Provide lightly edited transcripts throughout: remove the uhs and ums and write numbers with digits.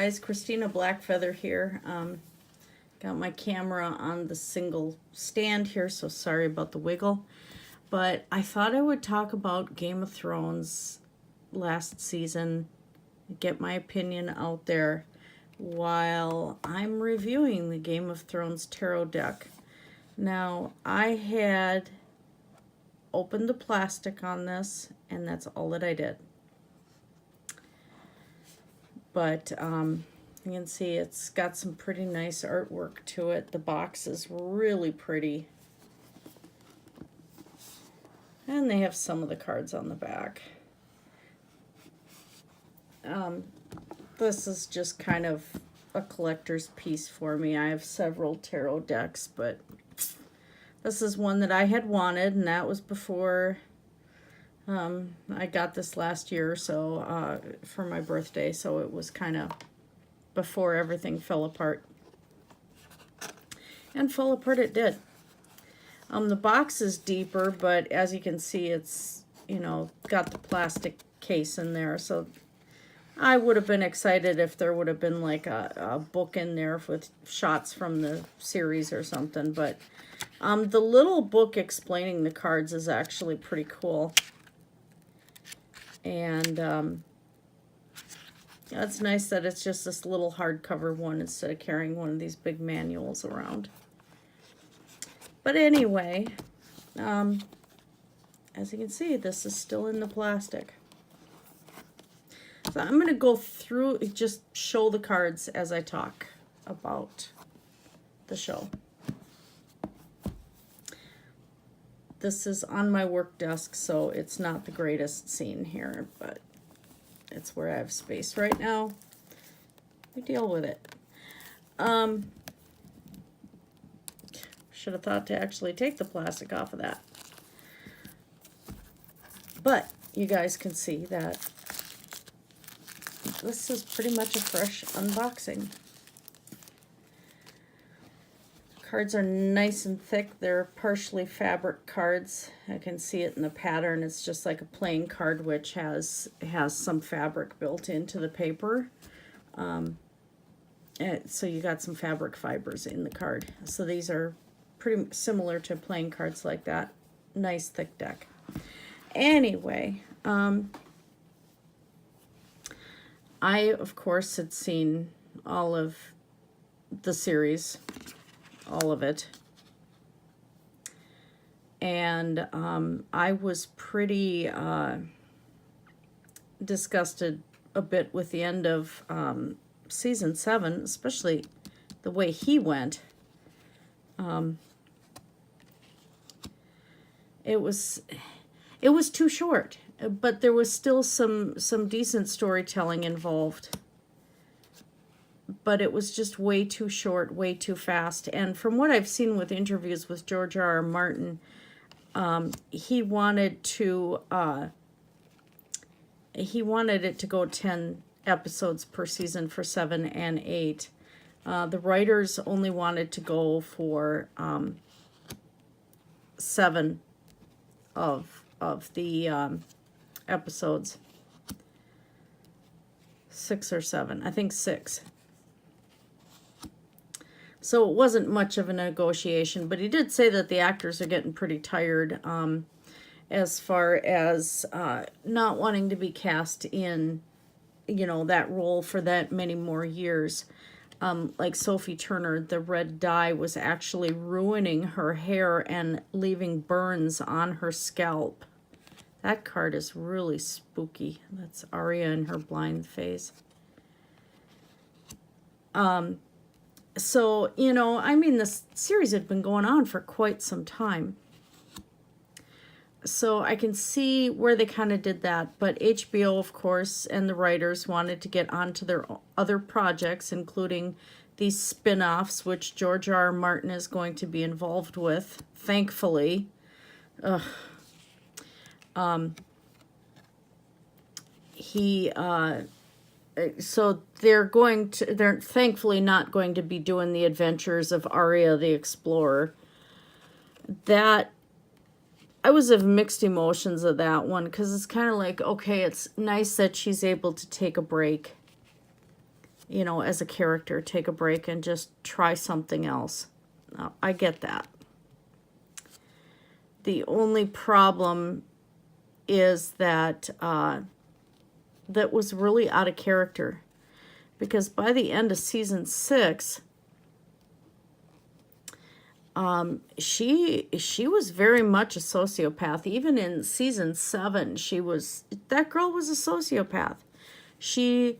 guys, Christinablackfeather here. Got my camera on the single stand here, so sorry about the wiggle. But I thought I would talk about Game of Thrones last season, get my opinion out there while I'm reviewing the Game of Thrones tarot deck. Now, I had opened the plastic on this, and that's all that I did. But you can see it's got some pretty nice artwork to it. The box is really pretty. And they have some of the cards on the back. This is just kind of a collector's piece for me. I have several tarot decks, but this is one that I had wanted, and that was before I got this last year or so for my birthday, so it was kind of before everything fell apart. And fell apart it did. The box is deeper, but as you can see, it's, you know, got the plastic case in there, so I would have been excited if there would have been like a book in there with shots from the series or something, but the little book explaining the cards is actually pretty cool. And it's nice that it's just this little hardcover one instead of carrying one of these big manuals around. But anyway, as you can see, this is still in the plastic. So I'm going to go through, just show the cards as I talk about the show. This is on my work desk, so it's not the greatest scene here, but it's where I have space right now. We deal with it. Should have thought to actually take the plastic off of that. But you guys can see that this is pretty much a fresh unboxing. Cards are nice and thick. They're partially fabric cards. I can see it in the pattern. It's just like a plain card, which has some fabric built into the paper. So you got some fabric fibers in the card. So these are pretty similar to plain cards like that. Nice thick deck. Anyway, I, of course, had seen all of the series. All of it. And I was pretty disgusted a bit with the end of season 7, especially the way he went. It was too short, but there was still some decent storytelling involved. But it was just way too short, way too fast. And from what I've seen with interviews with George R.R. Martin, he wanted it to go 10 episodes per season for 7 and 8. The writers only wanted to go for 7 of the episodes. 6 or 7. I think 6. So it wasn't much of a negotiation, but he did say that the actors are getting pretty tired as far as not wanting to be cast in, you know, that role for that many more years. Like Sophie Turner, the red dye was actually ruining her hair and leaving burns on her scalp. That card is really spooky. That's Arya in her blind phase. So, you know, I mean, this series had been going on for quite some time. So I can see where they kind of did that. But HBO, of course, and the writers wanted to get onto their other projects, including these spin-offs, which George R.R. Martin is going to be involved with, thankfully. So they're thankfully not going to be doing the adventures of Arya the Explorer. That, I was of mixed emotions of that one, because it's kind of like, okay, it's nice that she's able to take a break as a character, take a break and just try something else. I get that. The only problem is that that was really out of character, because by the end of season 6, she was very much a sociopath. Even in season 7, that girl was a sociopath. She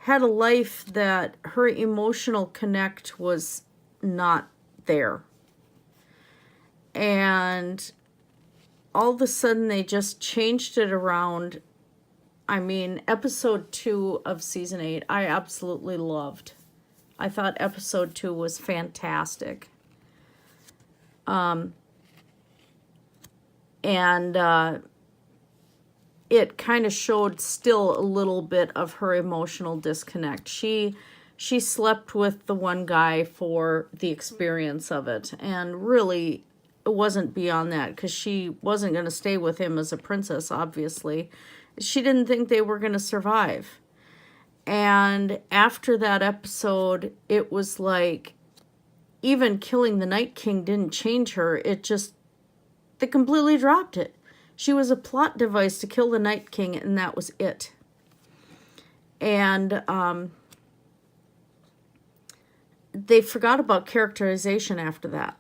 had a life that her emotional connect was not there. And all of a sudden they just changed it around. I mean, episode 2 of season 8, I absolutely loved. I thought episode 2 was fantastic. It kind of showed still a little bit of her emotional disconnect. She slept with the one guy for the experience of it, and really it wasn't beyond that, because she wasn't going to stay with him as a princess, obviously. She didn't think they were going to survive. And after that episode, it was like, even killing the Night King didn't change her. They completely dropped it. She was a plot device to kill the Night King, and that was it. And they forgot about characterization after that.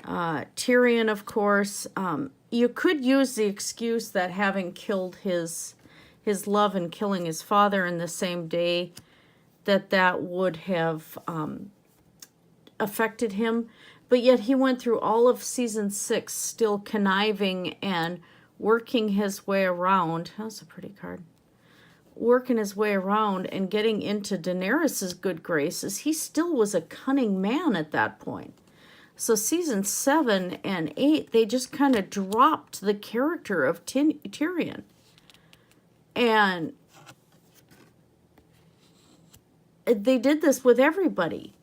Tyrion, of course, you could use the excuse that having killed his love and killing his father in the same day, that would have affected him. But yet he went through all of season 6 still conniving and working his way around. That's a pretty card. Working his way around and getting into Daenerys' good graces. He still was a cunning man at that point. So season 7 and 8, they just kind of dropped the character of Tyrion. And they did this with everybody.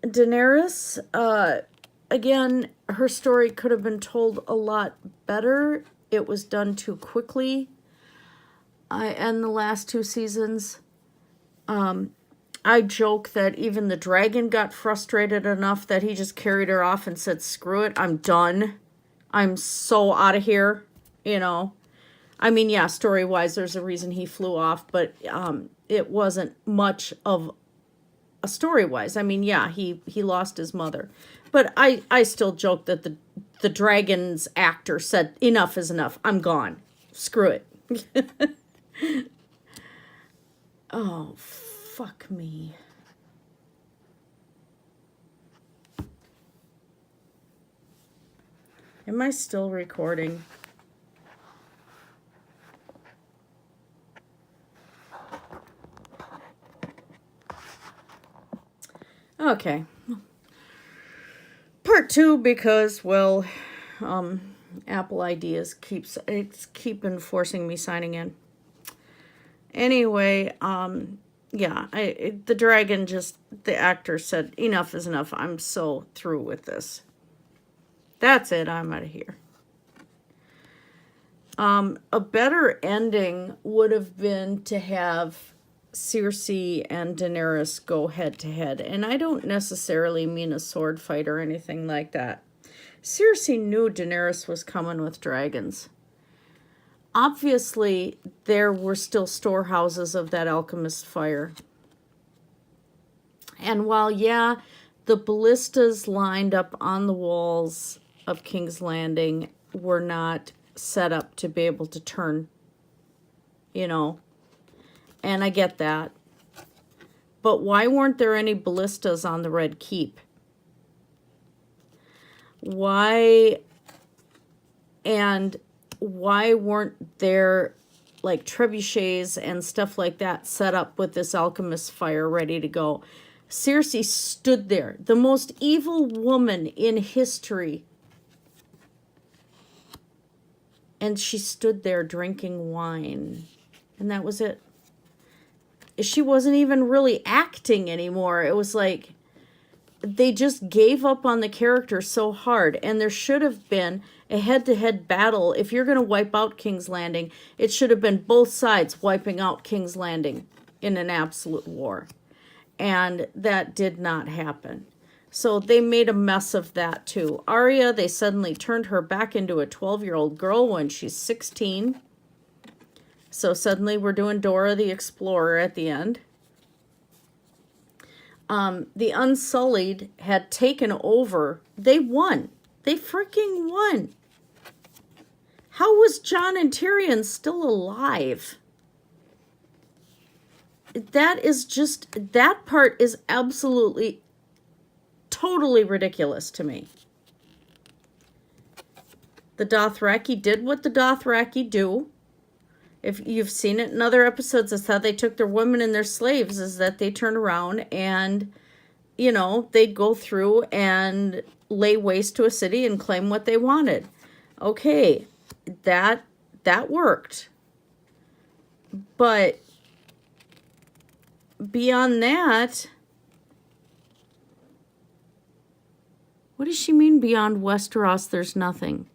Daenerys, again, her story could have been told a lot better. It was done too quickly. And the last 2 seasons, I joke that even the dragon got frustrated enough that he just carried her off and said, screw it, I'm done. I'm so out of here, I mean, yeah, story-wise, there's a reason he flew off, but it wasn't much of a story-wise. I mean, yeah, he lost his mother. But I still joke that the dragon's actor said, enough is enough. I'm gone. Screw it. Oh, fuck me. Am I still recording? Okay. Part 2, because, well, Apple Ideas keeping forcing me signing in. Anyway, yeah, the dragon the actor said, enough is enough. I'm so through with this. That's it. I'm out of here. A better ending would have been to have Cersei and Daenerys go head to head. And I don't necessarily mean a sword fight or anything like that. Cersei knew Daenerys was coming with dragons. Obviously, there were still storehouses of that alchemist fire. And while, yeah, the ballistas lined up on the walls of King's Landing were not set up to be able to turn, and I get that. But why weren't there any ballistas on the Red Keep? Why weren't there like trebuchets and stuff like that set up with this alchemist fire ready to go? Cersei stood there, the most evil woman in history, and she stood there drinking wine, and that was it. She wasn't even really acting anymore. It was like they just gave up on the character so hard, and there should have been a head-to-head battle. If you're going to wipe out King's Landing, it should have been both sides wiping out King's Landing in an absolute war. And that did not happen. So they made a mess of that too. Arya, they suddenly turned her back into a 12-year-old girl when she's 16. So suddenly we're doing Dora the Explorer at the end. The Unsullied had taken over. They won. They freaking won. How was Jon and Tyrion still alive? That is just, that part is absolutely, totally ridiculous to me. The Dothraki did what the Dothraki do. If you've seen it in other episodes, that's how they took their women and their slaves, is that they turn around and, you know, they'd go through and lay waste to a city and claim what they wanted. Okay, that worked. But beyond that, what does she mean beyond Westeros there's nothing?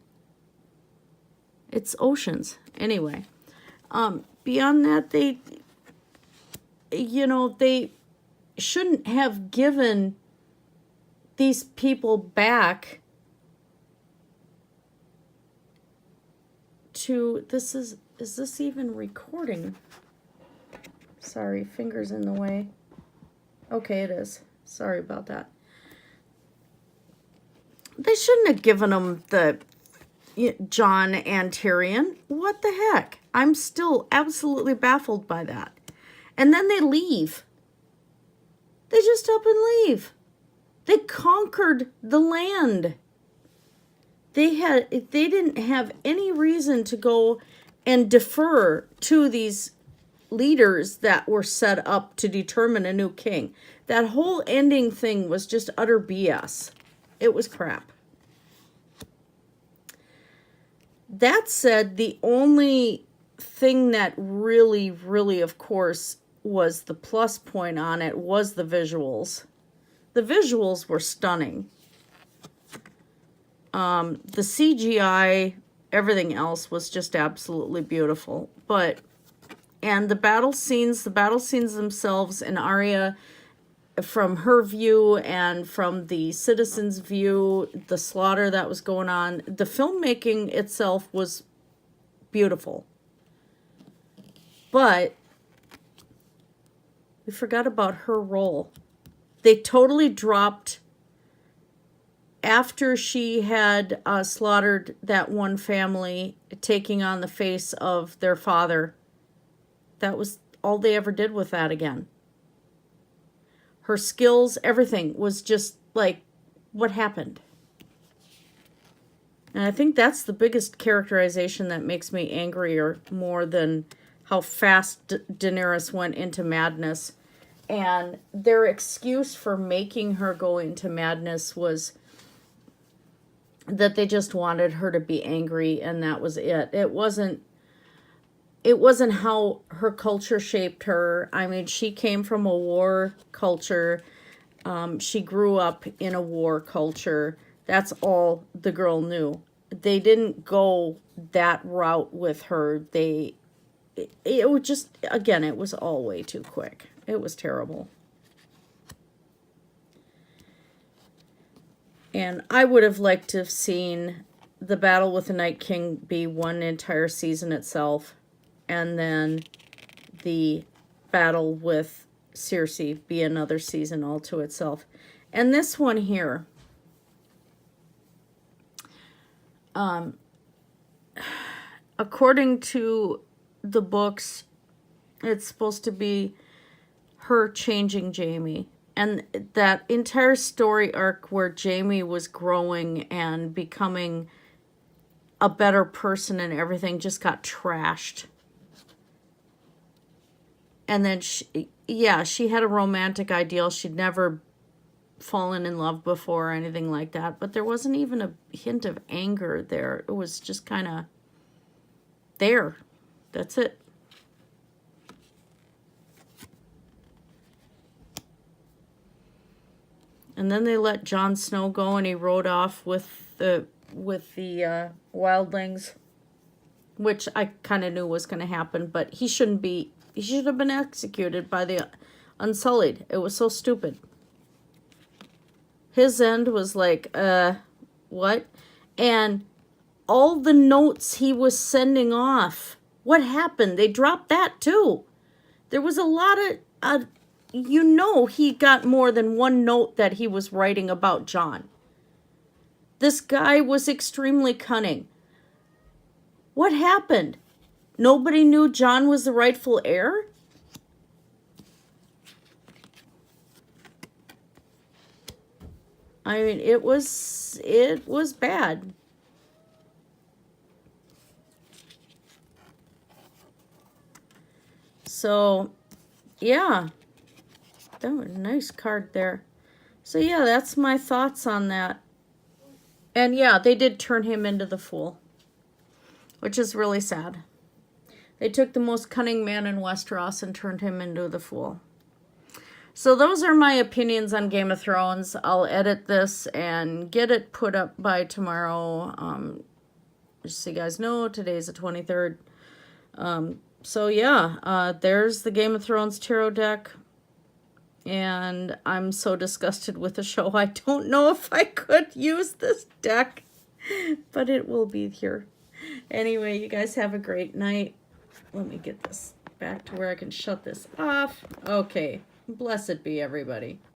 It's oceans. Anyway. Beyond that, they shouldn't have given these people back to, is this even recording? Sorry, fingers in the way. Okay, it is. Sorry about that. They shouldn't have given them the Jon and Tyrion. What the heck? I'm still absolutely baffled by that. And then they leave. They just up and leave. They conquered the land. They didn't have any reason to go and defer to these leaders that were set up to determine a new king. That whole ending thing was just utter BS. It was crap. That said, the only thing that really, really, of course, was the plus point on it was the visuals. The visuals were stunning. The CGI, everything else was just absolutely beautiful. And the battle scenes themselves, and Arya, from her view and from the citizens' view, the slaughter that was going on, the filmmaking itself was beautiful. But we forgot about her role. They totally dropped, after she had slaughtered that one family, taking on the face of their father. That was all they ever did with that again. Her skills, everything was just like, what happened? And I think that's the biggest characterization that makes me angrier more than how fast Daenerys went into madness. And their excuse for making her go into madness was that they just wanted her to be angry, and that was it. It wasn't how her culture shaped her. I mean, she came from a war culture. She grew up in a war culture. That's all the girl knew. They didn't go that route with her. It was just, again, it was all way too quick. It was terrible. And I would have liked to have seen the battle with the Night King be one entire season itself, and then the battle with Cersei be another season all to itself. And this one here, according to the books, it's supposed to be her changing Jaime. And that entire story arc where Jaime was growing and becoming a better person and everything just got trashed. And then, she had a romantic ideal. She'd never fallen in love before or anything like that. But there wasn't even a hint of anger there. It was just kind of there. That's it. And then they let Jon Snow go, and he rode off with the wildlings, which I kind of knew was going to happen, but he shouldn't be. He should have been executed by the Unsullied. It was so stupid. His end was like, what? And all the notes he was sending off, what happened? They dropped that too. There was a lot of, he got more than one note that he was writing about Jon. This guy was extremely cunning. What happened? Nobody knew Jon was the rightful heir? I mean, it was bad. So, yeah. That was a nice card there. So, yeah, that's my thoughts on that. And, yeah, they did turn him into the Fool, which is really sad. They took the most cunning man in Westeros and turned him into the Fool. So those are my opinions on Game of Thrones. I'll edit this and get it put up by tomorrow. Just so you guys know, today's the 23rd. So yeah, there's the Game of Thrones tarot deck. And I'm so disgusted with the show. I don't know if I could use this deck, but it will be here. Anyway, you guys have a great night. Let me get this back to where I can shut this off. Okay. Blessed be everybody.